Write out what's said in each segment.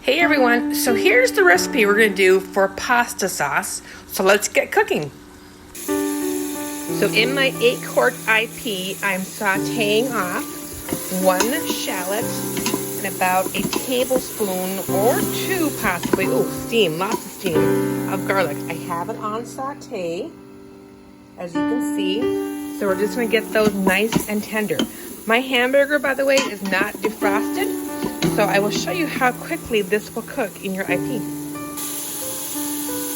Hey everyone, so here's the recipe we're going to do for pasta sauce. So let's get cooking. So in my 8-quart IP, I'm sauteing off 1 shallot and about a tablespoon or 2 possibly, steam, lots of steam, of garlic. I have it on saute, as you can see. So we're just going to get those nice and tender. My hamburger, by the way, is not defrosted. So I will show you how quickly this will cook in your IP.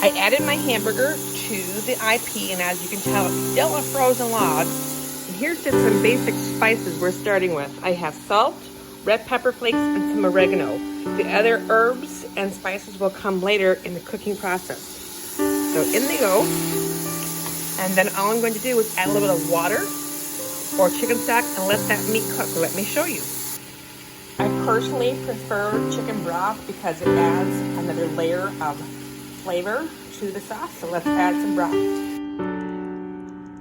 I added my hamburger to the IP, and as you can tell, it's still a frozen log. And here's just some basic spices we're starting with. I have salt, red pepper flakes, and some oregano. The other herbs and spices will come later in the cooking process. So in they go. And then all I'm going to do is add a little bit of water or chicken stock and let that meat cook. Let me show you. I personally prefer chicken broth because it adds another layer of flavor to the sauce. So let's add some broth.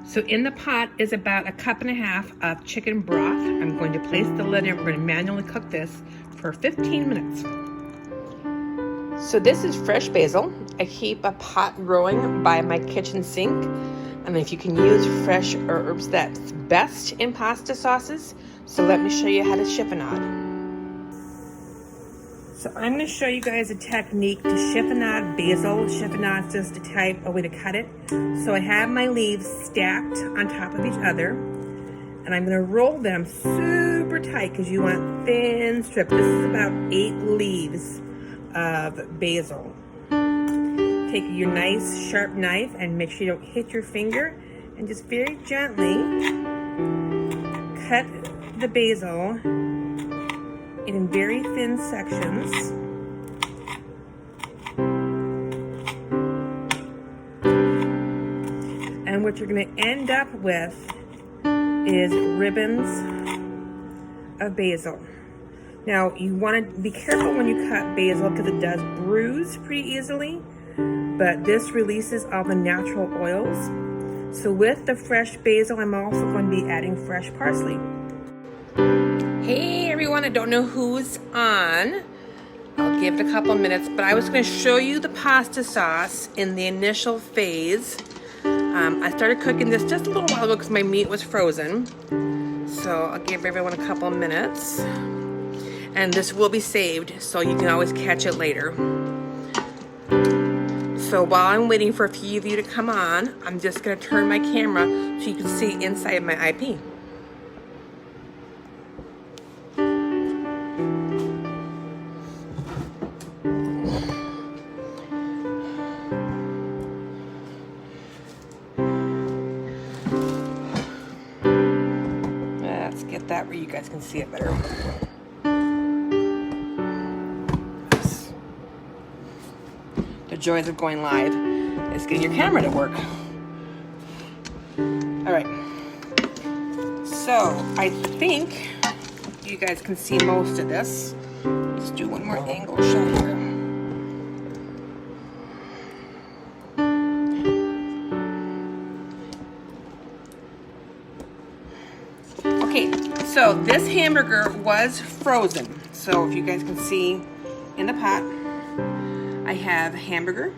So in the pot is about 1.5 cups of chicken broth. I'm going to place the lid and we're going to manually cook this for 15 minutes. So this is fresh basil. I keep a pot growing by my kitchen sink. And if you can use fresh herbs, that's best in pasta sauces. So let me show you how to chiffonade. So I'm going to show you guys a technique to chiffonade basil. Chiffonade is just a way to cut it. So I have my leaves stacked on top of each other, and I'm going to roll them super tight because you want thin strips. This is about 8 leaves of basil. Take your nice sharp knife and make sure you don't hit your finger, and just very gently cut the basil in very thin sections. And what you're going to end up with is ribbons of basil. Now, you want to be careful when you cut basil because it does bruise pretty easily, but this releases all the natural oils. So with the fresh basil, I'm also going to be adding fresh parsley. Hey everyone, I don't know who's on. I'll give it a couple minutes, but I was going to show you the pasta sauce in the initial phase. I started cooking this just a little while ago because my meat was frozen. So I'll give everyone a couple minutes. And this will be saved, so you can always catch it later. So while I'm waiting for a few of you to come on, I'm just going to turn my camera so you can see inside my IP. Let's get that where you guys can see it better. The joys of going live is getting your camera to work. All right. So I think you guys can see most of this. Let's do one more angle shot here. Okay, so this hamburger was frozen. So if you guys can see in the pot, I have hamburger,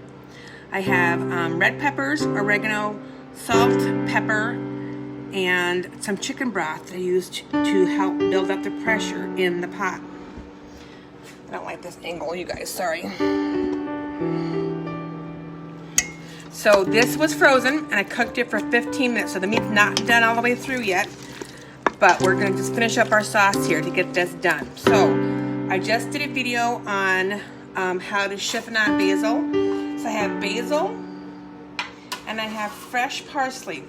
I have red peppers, oregano, salt, pepper, and some chicken broth I used to help build up the pressure in the pot. I don't like this angle, you guys, sorry. So this was frozen, and I cooked it for 15 minutes, so the meat's not done all the way through yet, but we're gonna just finish up our sauce here to get this done. So I just did a video on how to chiffonade basil. So I have basil and I have fresh parsley.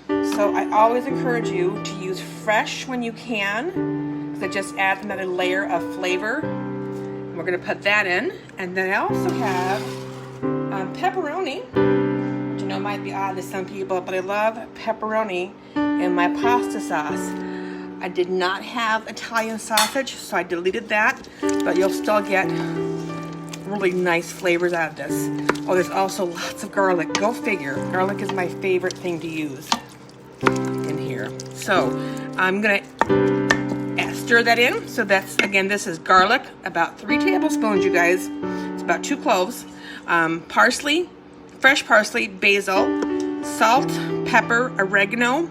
So I always encourage you to use fresh when you can, because it just adds another layer of flavor. And we're going to put that in. And then I also have pepperoni, which I know might be odd to some people, but I love pepperoni in my pasta sauce. I did not have Italian sausage, so I deleted that, but you'll still get really nice flavors out of this. Oh, there's also lots of garlic. Go figure. Garlic is my favorite thing to use in here. So I'm gonna stir that in. So that's, again, this is garlic, about 3 tablespoons, you guys. It's about 2 cloves. Parsley, fresh parsley, basil, salt, pepper, oregano,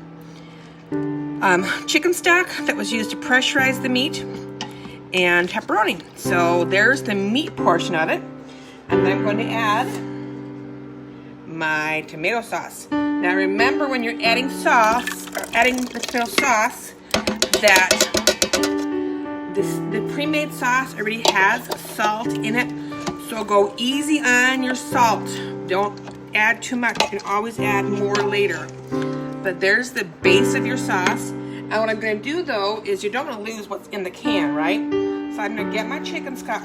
chicken stock that was used to pressurize the meat, and pepperoni. So there's the meat portion of it. And then I'm going to add my tomato sauce. Now remember, when you're adding sauce, or adding the tomato sauce, that the pre-made sauce already has salt in it. So go easy on your salt. Don't add too much. You can always add more later. But there's the base of your sauce. And what I'm going to do, though, is you don't want to lose what's in the can, right? So I'm going to get my chicken stock,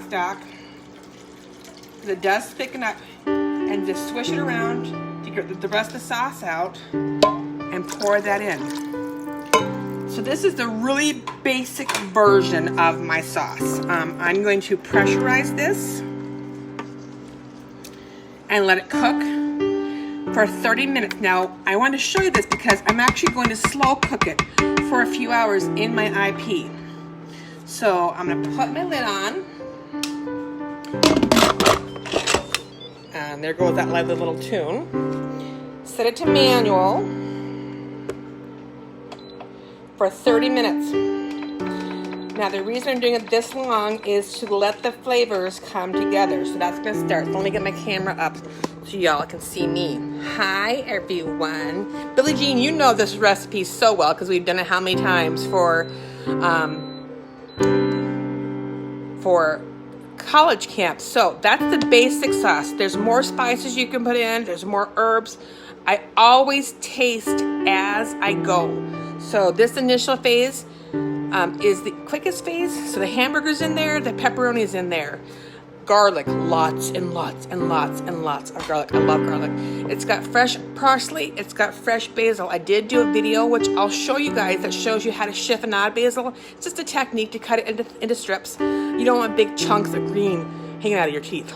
because it does thicken up, and just swish it around to get the rest of the sauce out and pour that in. So this is the really basic version of my sauce. I'm going to pressurize this and let it cook for 30 minutes. Now, I want to show you this because I'm actually going to slow cook it for a few hours in my IP. So I'm going to put my lid on. And there goes that lovely little tune. Set it to manual for 30 minutes. Now the reason I'm doing it this long is to let the flavors come together. So that's going to start. So let me get my camera up so y'all can see me. Hi everyone. Billie Jean, you know this recipe so well because we've done it how many times for college camp. So that's the basic sauce. There's more spices you can put in. There's more herbs. I always taste as I go. So this initial phase is the quickest phase. So the hamburger's in there, the pepperoni's in there. Garlic, lots and lots and lots and lots of garlic. I love garlic. It's got fresh parsley. It's got fresh basil. I did do a video, which I'll show you guys, that shows you how to chiffonade basil. It's just a technique to cut it into strips. You don't want big chunks of green hanging out of your teeth.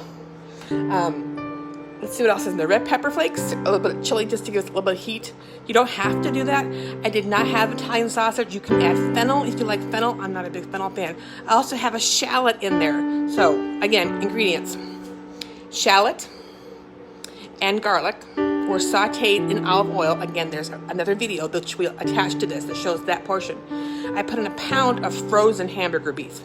Let's see what else is in there. Red pepper flakes, a little bit of chili just to give us a little bit of heat. You don't have to do that. I did not have Italian sausage. You can add fennel if you like fennel. I'm not a big fennel fan. I also have a shallot in there. So again, ingredients. Shallot and garlic were sauteed in olive oil. Again, there's another video that we'll attach to this that shows that portion. I put in a pound of frozen hamburger beef.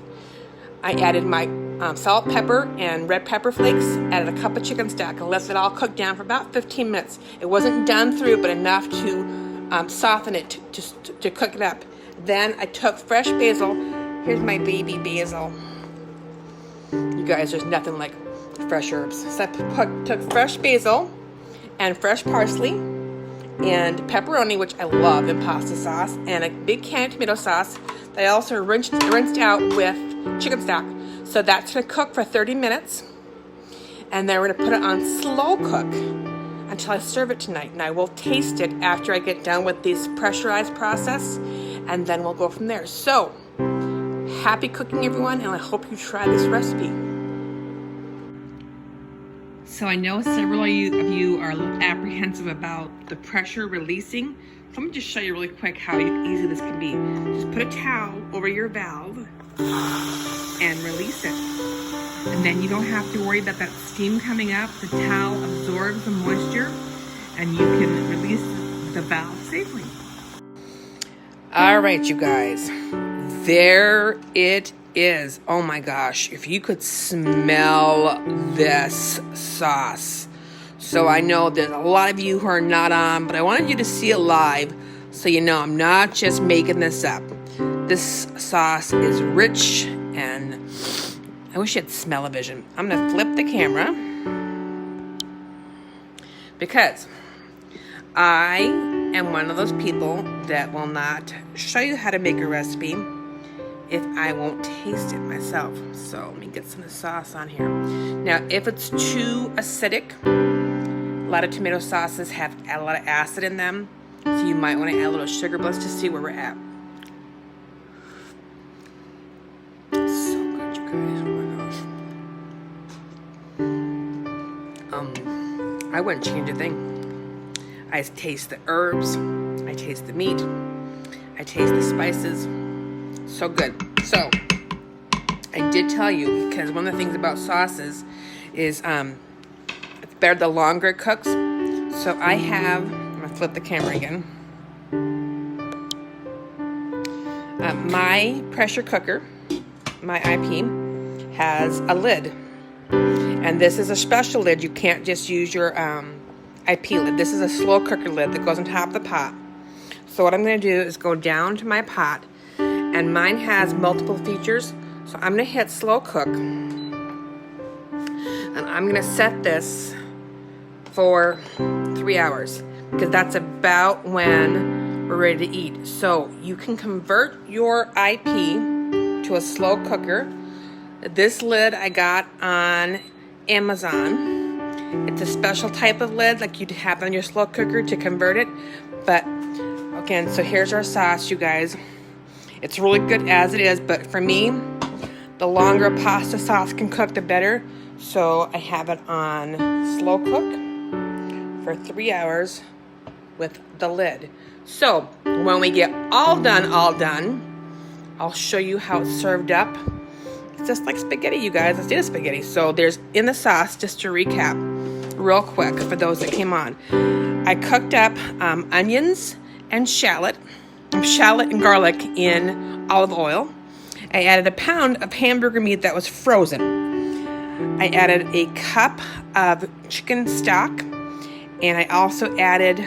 I added my salt, pepper, and red pepper flakes, added a cup of chicken stock, and left it all cook down for about 15 minutes. It wasn't done through, but enough to soften it, to cook it up. Then I took fresh basil. Here's my baby basil. You guys, there's nothing like fresh herbs. So I took fresh basil and fresh parsley and pepperoni, which I love in pasta sauce, and a big can of tomato sauce that I also rinsed out with chicken stock. So that's going to cook for 30 minutes. And then we're going to put it on slow cook until I serve it tonight. And I will taste it after I get done with this pressurized process. And then we'll go from there. So, happy cooking, everyone. And I hope you try this recipe. So I know several of you are a little apprehensive about the pressure releasing. So let me just show you really quick how easy this can be. Just put a towel over your valve and release it. And then you don't have to worry about that steam coming up. The towel absorbs the moisture and you can release the valve safely. All right, you guys. There it is. Oh my gosh, if you could smell this sauce. So I know there's a lot of you who are not on, but I wanted you to see it live so you know I'm not just making this up. This sauce is rich, and I wish you had smell-o-vision. I'm going to flip the camera because I am one of those people that will not show you how to make a recipe if I won't taste it myself. So let me get some of the sauce on here. Now, if it's too acidic, a lot of tomato sauces have a lot of acid in them, so you might want to add a little sugar blast to see where we're at. I wouldn't change a thing. I taste the herbs, I taste the meat, I taste the spices. So good. So I did tell you, because one of the things about sauces is it's better the longer it cooks. So I have, I'm gonna flip the camera again. My pressure cooker, my IP, has a lid. And this is a special lid. You can't just use your IP lid. This is a slow cooker lid that goes on top of the pot. So what I'm going to do is go down to my pot, and mine has multiple features. So I'm going to hit slow cook, and I'm going to set this for 3 hours, because that's about when we're ready to eat. So you can convert your IP to a slow cooker. This lid I got on Amazon. It's a special type of lid like you'd have on your slow cooker to convert it. But again, so here's our sauce, you guys. It's really good as it is, but for me, the longer pasta sauce can cook, the better. So I have it on slow cook for 3 hours with the lid. So when we get all done, I'll show you how it's served up. It's just like spaghetti, you guys. Let's do spaghetti. So there's in the sauce, just to recap real quick for those that came on, I cooked up onions and shallot and garlic in olive oil. I added a pound of hamburger meat that was frozen. I added a cup of chicken stock, and I also added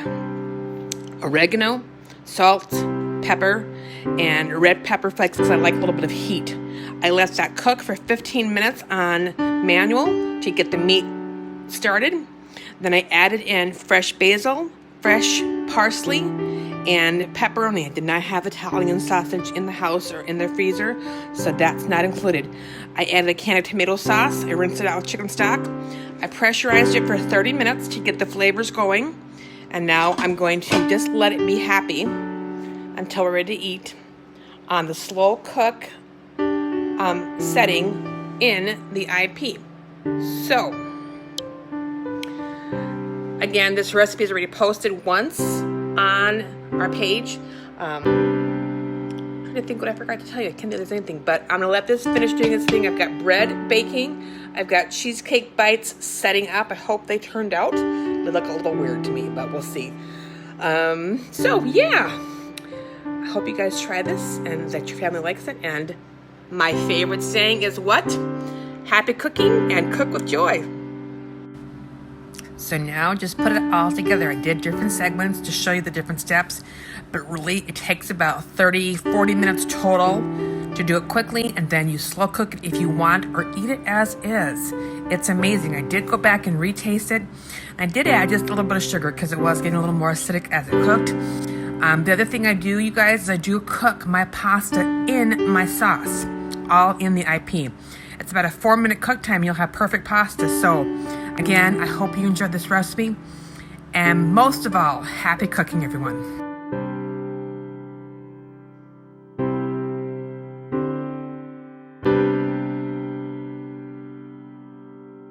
oregano, salt, pepper, and red pepper flakes because I like a little bit of heat. I left that cook for 15 minutes on manual to get the meat started. Then I added in fresh basil, fresh parsley, and pepperoni. I did not have Italian sausage in the house or in the freezer, so that's not included. I added a can of tomato sauce. I rinsed it out with chicken stock. I pressurized it for 30 minutes to get the flavors going. And now I'm going to just let it be happy until we're ready to eat on the slow cook setting in the IP. So, again, this recipe is already posted once on our page. I'm trying to think what I forgot to tell you. I can't think there's anything, but I'm gonna let this finish doing its thing. I've got bread baking. I've got cheesecake bites setting up. I hope they turned out. They look a little weird to me, but we'll see. So yeah, I hope you guys try this and that your family likes it. And my favorite saying is what? Happy cooking and cook with joy. So now just put it all together. I did different segments to show you the different steps, but really it takes about 30-40 minutes total to do it quickly, and then you slow cook it if you want, or eat it as is. It's amazing. I did go back and retaste it. I did add just a little bit of sugar because it was getting a little more acidic as it cooked. The other thing I do, you guys, is I do cook my pasta in my sauce, all in the IP. It's about a 4-minute cook time. You'll have perfect pasta. So again, I hope you enjoyed this recipe. And most of all, happy cooking, everyone.